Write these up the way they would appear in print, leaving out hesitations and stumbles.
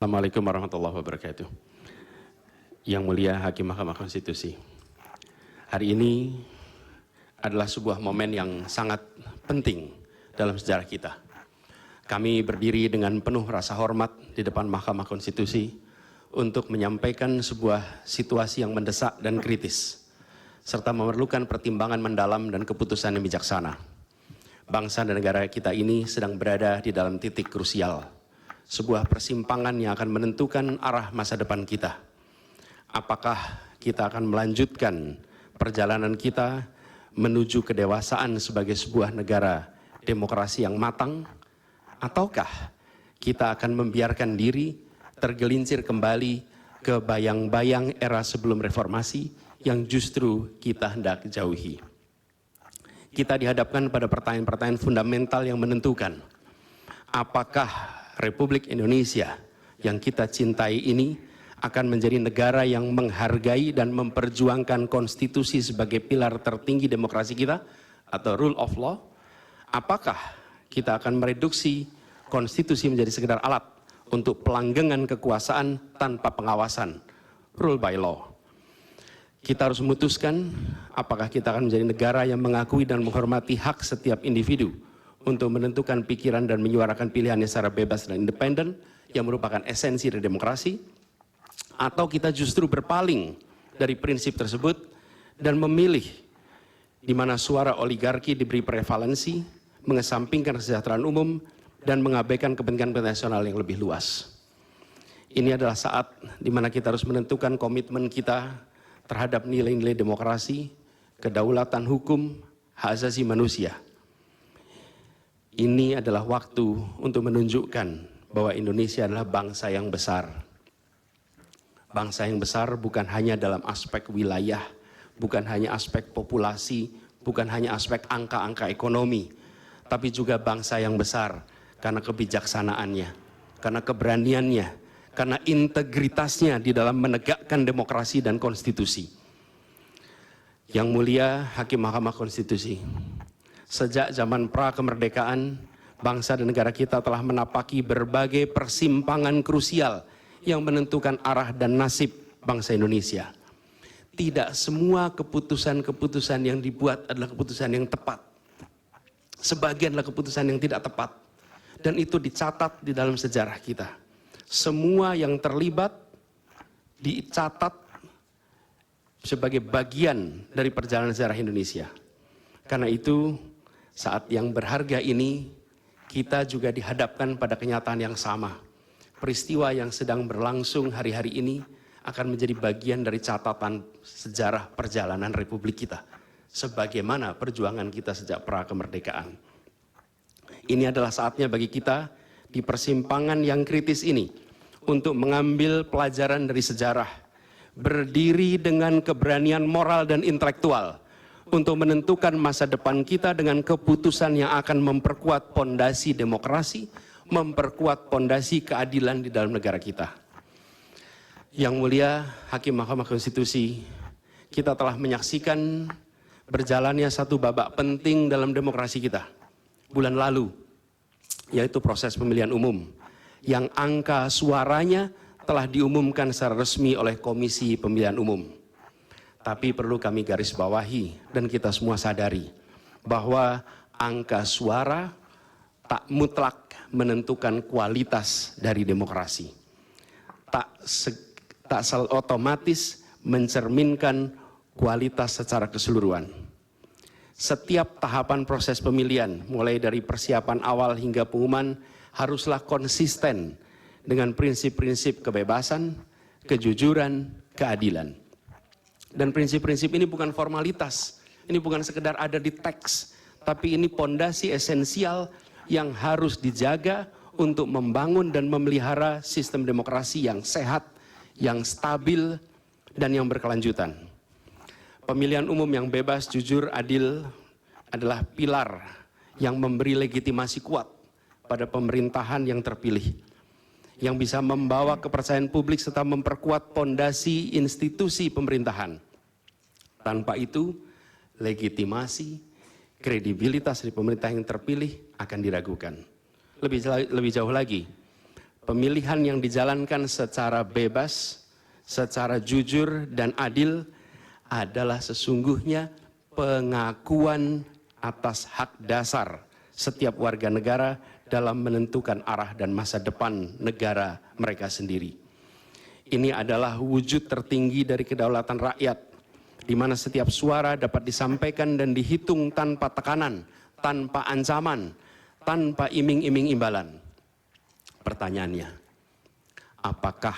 Assalamualaikum warahmatullahi wabarakatuh. Yang mulia Hakim Mahkamah Konstitusi, hari ini adalah sebuah momen yang sangat penting dalam sejarah kita. Kami berdiri dengan penuh rasa hormat di depan Mahkamah Konstitusi untuk menyampaikan sebuah situasi yang mendesak dan kritis, serta memerlukan pertimbangan mendalam dan keputusan yang bijaksana. Bangsa dan negara kita ini sedang berada di dalam titik krusial, sebuah persimpangan yang akan menentukan arah masa depan kita. Apakah kita akan melanjutkan perjalanan kita menuju kedewasaan sebagai sebuah negara demokrasi yang matang, ataukah kita akan membiarkan diri tergelincir kembali ke bayang-bayang era sebelum reformasi yang justru kita hendak jauhi. Kita dihadapkan pada pertanyaan-pertanyaan fundamental yang menentukan apakah Republik Indonesia yang kita cintai ini akan menjadi negara yang menghargai dan memperjuangkan konstitusi sebagai pilar tertinggi demokrasi kita atau rule of law. Apakah kita akan mereduksi konstitusi menjadi sekedar alat untuk pelanggengan kekuasaan tanpa pengawasan, rule by law. Kita harus memutuskan apakah kita akan menjadi negara yang mengakui dan menghormati hak setiap individu untuk menentukan pikiran dan menyuarakan pilihannya secara bebas dan independen yang merupakan esensi dari demokrasi, atau kita justru berpaling dari prinsip tersebut dan memilih di mana suara oligarki diberi prevalensi, mengesampingkan kesejahteraan umum dan mengabaikan kepentingan nasional yang lebih luas. Ini adalah saat di mana kita harus menentukan komitmen kita terhadap nilai-nilai demokrasi, kedaulatan hukum, hak asasi manusia. Ini adalah waktu untuk menunjukkan bahwa Indonesia adalah bangsa yang besar. Bangsa yang besar bukan hanya dalam aspek wilayah, bukan hanya aspek populasi, bukan hanya aspek angka-angka ekonomi, tapi juga bangsa yang besar karena kebijaksanaannya, karena keberaniannya, karena integritasnya di dalam menegakkan demokrasi dan konstitusi. Yang mulia Hakim Mahkamah Konstitusi, sejak zaman pra-kemerdekaan, bangsa dan negara kita telah menapaki berbagai persimpangan krusial yang menentukan arah dan nasib bangsa Indonesia. Tidak semua keputusan-keputusan yang dibuat adalah keputusan yang tepat. Sebagian adalah keputusan yang tidak tepat. Dan itu dicatat di dalam sejarah kita. Semua yang terlibat dicatat sebagai bagian dari perjalanan sejarah Indonesia. Karena itu, saat yang berharga ini, kita juga dihadapkan pada kenyataan yang sama. Peristiwa yang sedang berlangsung hari-hari ini akan menjadi bagian dari catatan sejarah perjalanan Republik kita. Sebagaimana perjuangan kita sejak pra-kemerdekaan. Ini adalah saatnya bagi kita di persimpangan yang kritis ini untuk mengambil pelajaran dari sejarah, berdiri dengan keberanian moral dan intelektual untuk menentukan masa depan kita dengan keputusan yang akan memperkuat pondasi demokrasi, memperkuat pondasi keadilan di dalam negara kita. Yang mulia Hakim Mahkamah Konstitusi, kita telah menyaksikan berjalannya satu babak penting dalam demokrasi kita bulan lalu, yaitu proses pemilihan umum yang angka suaranya telah diumumkan secara resmi oleh Komisi Pemilihan Umum. Tapi perlu kami garis bawahi dan kita semua sadari bahwa angka suara tak mutlak menentukan kualitas dari demokrasi. Tak otomatis mencerminkan kualitas secara keseluruhan. Setiap tahapan proses pemilihan, mulai dari persiapan awal hingga pengumuman, haruslah konsisten dengan prinsip-prinsip kebebasan, kejujuran, keadilan. Dan prinsip-prinsip ini bukan formalitas, ini bukan sekedar ada di teks, tapi ini pondasi esensial yang harus dijaga untuk membangun dan memelihara sistem demokrasi yang sehat, yang stabil, dan yang berkelanjutan. Pemilihan umum yang bebas, jujur, adil adalah pilar yang memberi legitimasi kuat pada pemerintahan yang terpilih, yang bisa membawa kepercayaan publik serta memperkuat pondasi institusi pemerintahan. Tanpa itu, legitimasi, kredibilitas dari pemerintah yang terpilih akan diragukan. Lebih jauh lagi, pemilihan yang dijalankan secara bebas, secara jujur dan adil adalah sesungguhnya pengakuan atas hak dasar setiap warga negara dalam menentukan arah dan masa depan negara mereka sendiri. Ini adalah wujud tertinggi dari kedaulatan rakyat, di mana setiap suara dapat disampaikan dan dihitung tanpa tekanan, tanpa ancaman, tanpa iming-iming imbalan. Pertanyaannya, apakah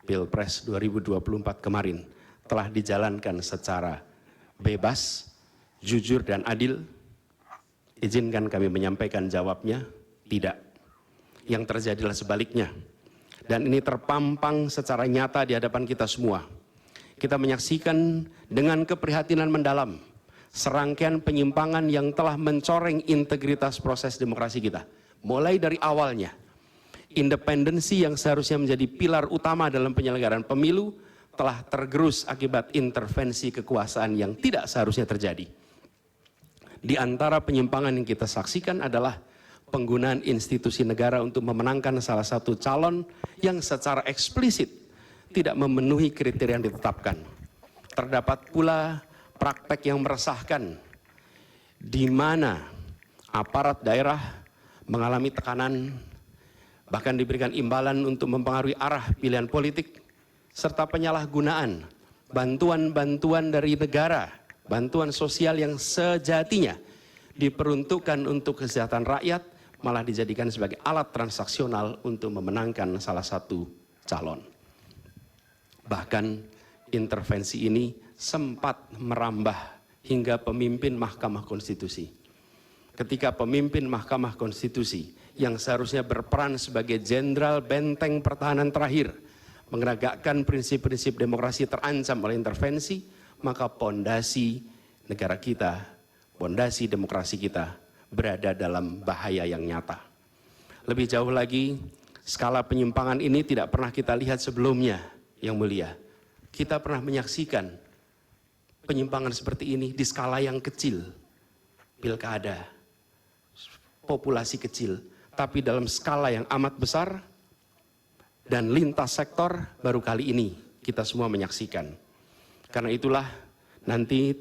Pilpres 2024 kemarin telah dijalankan secara bebas, jujur dan adil? Izinkan kami menyampaikan jawabnya, tidak. Yang terjadilah sebaliknya. Dan ini terpampang secara nyata di hadapan kita semua. Kita menyaksikan dengan keprihatinan mendalam serangkaian penyimpangan yang telah mencoreng integritas proses demokrasi kita. Mulai dari awalnya, independensi yang seharusnya menjadi pilar utama dalam penyelenggaraan pemilu telah tergerus akibat intervensi kekuasaan yang tidak seharusnya terjadi. Di antara penyimpangan yang kita saksikan adalah penggunaan institusi negara untuk memenangkan salah satu calon yang secara eksplisit tidak memenuhi kriteria yang ditetapkan. Terdapat pula praktek yang meresahkan, di mana aparat daerah mengalami tekanan, bahkan diberikan imbalan untuk mempengaruhi arah pilihan politik, serta penyalahgunaan bantuan-bantuan dari negara, bantuan sosial yang sejatinya diperuntukkan untuk kesejahteraan rakyat, malah dijadikan sebagai alat transaksional untuk memenangkan salah satu calon. Bahkan intervensi ini sempat merambah hingga pemimpin Mahkamah Konstitusi. Ketika pemimpin Mahkamah Konstitusi yang seharusnya berperan sebagai jenderal benteng pertahanan terakhir menegakkan prinsip-prinsip demokrasi terancam oleh intervensi, maka pondasi negara kita, pondasi demokrasi kita berada dalam bahaya yang nyata. Lebih jauh lagi, skala penyimpangan ini tidak pernah kita lihat sebelumnya, Yang Mulia. Kita pernah menyaksikan penyimpangan seperti ini di skala yang kecil, pilkada, populasi kecil, tapi dalam skala yang amat besar dan lintas sektor baru kali ini kita semua menyaksikan. Karena itulah nanti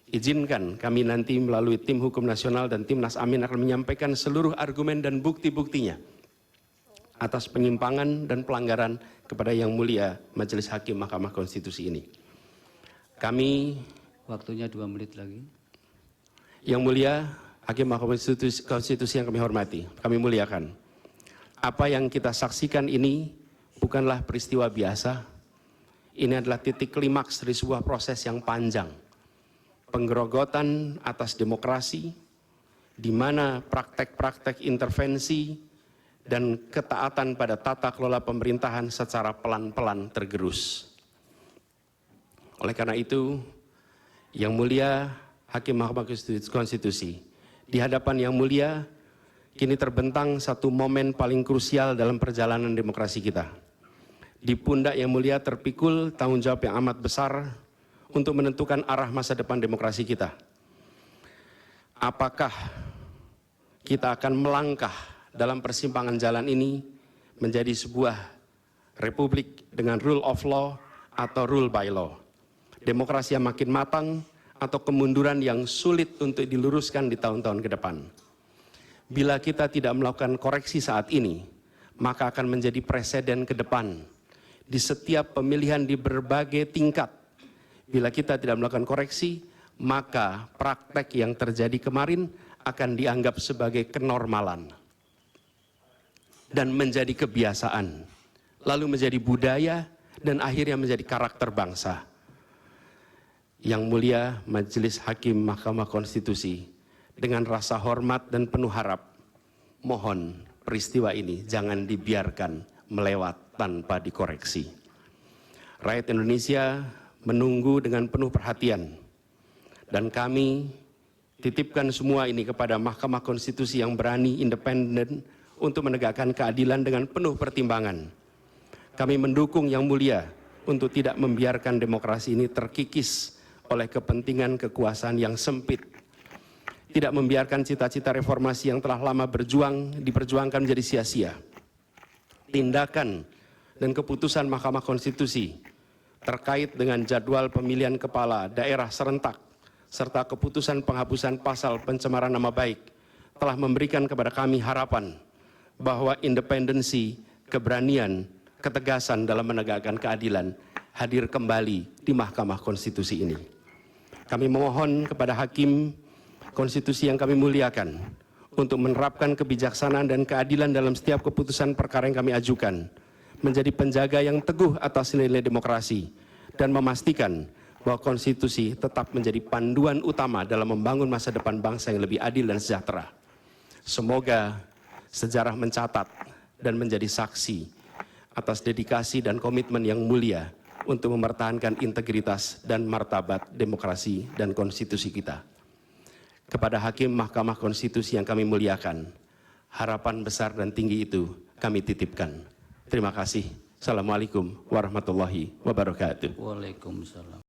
izinkan kami nanti melalui tim hukum nasional dan Timnas Amin akan menyampaikan seluruh argumen dan bukti-buktinya atas penyimpangan dan pelanggaran kepada Yang Mulia Majelis Hakim Mahkamah Konstitusi ini. Kami, waktunya 2 menit lagi. Yang Mulia Hakim Mahkamah Konstitusi yang kami hormati, kami muliakan. Apa yang kita saksikan ini bukanlah peristiwa biasa. Ini adalah titik klimaks dari sebuah proses yang panjang. Penggerogotan atas demokrasi, di mana praktek-praktek intervensi dan ketaatan pada tata kelola pemerintahan secara pelan-pelan tergerus. Oleh karena itu, Yang Mulia Hakim Mahkamah Konstitusi, di hadapan Yang Mulia, kini terbentang satu momen paling krusial dalam perjalanan demokrasi kita. Di pundak Yang Mulia terpikul tanggung jawab yang amat besar untuk menentukan arah masa depan demokrasi kita. Apakah kita akan melangkah dalam persimpangan jalan ini menjadi sebuah republik dengan rule of law atau rule by law? Demokrasi yang makin matang atau kemunduran yang sulit untuk diluruskan di tahun-tahun ke depan? Bila kita tidak melakukan koreksi saat ini, maka akan menjadi preseden ke depan di setiap pemilihan di berbagai tingkat. Bila kita tidak melakukan koreksi, maka praktek yang terjadi kemarin akan dianggap sebagai kenormalan dan menjadi kebiasaan, lalu menjadi budaya dan akhirnya menjadi karakter bangsa. Yang Mulia Majelis Hakim Mahkamah Konstitusi, dengan rasa hormat dan penuh harap, mohon peristiwa ini jangan dibiarkan melewat tanpa dikoreksi. Rakyat Indonesia menunggu dengan penuh perhatian, dan kami titipkan semua ini kepada Mahkamah Konstitusi yang berani, independen untuk menegakkan keadilan dengan penuh pertimbangan. Kami mendukung Yang Mulia untuk tidak membiarkan demokrasi ini terkikis oleh kepentingan kekuasaan yang sempit, tidak membiarkan cita-cita reformasi yang telah lama diperjuangkan menjadi sia-sia. tindakan dan keputusan Mahkamah Konstitusi terkait dengan jadwal pemilihan kepala daerah serentak serta keputusan penghapusan pasal pencemaran nama baik telah memberikan kepada kami harapan bahwa independensi, keberanian, ketegasan dalam menegakkan keadilan hadir kembali di Mahkamah Konstitusi ini. Kami memohon kepada Hakim Konstitusi yang kami muliakan untuk menerapkan kebijaksanaan dan keadilan dalam setiap keputusan perkara yang kami ajukan, menjadi penjaga yang teguh atas nilai demokrasi, dan memastikan bahwa konstitusi tetap menjadi panduan utama dalam membangun masa depan bangsa yang lebih adil dan sejahtera. Semoga sejarah mencatat dan menjadi saksi atas dedikasi dan komitmen yang mulia untuk mempertahankan integritas dan martabat demokrasi dan konstitusi kita. Kepada Hakim Mahkamah Konstitusi yang kami muliakan, harapan besar dan tinggi itu kami titipkan. Terima kasih. Assalamualaikum warahmatullahi wabarakatuh. Waalaikumsalam.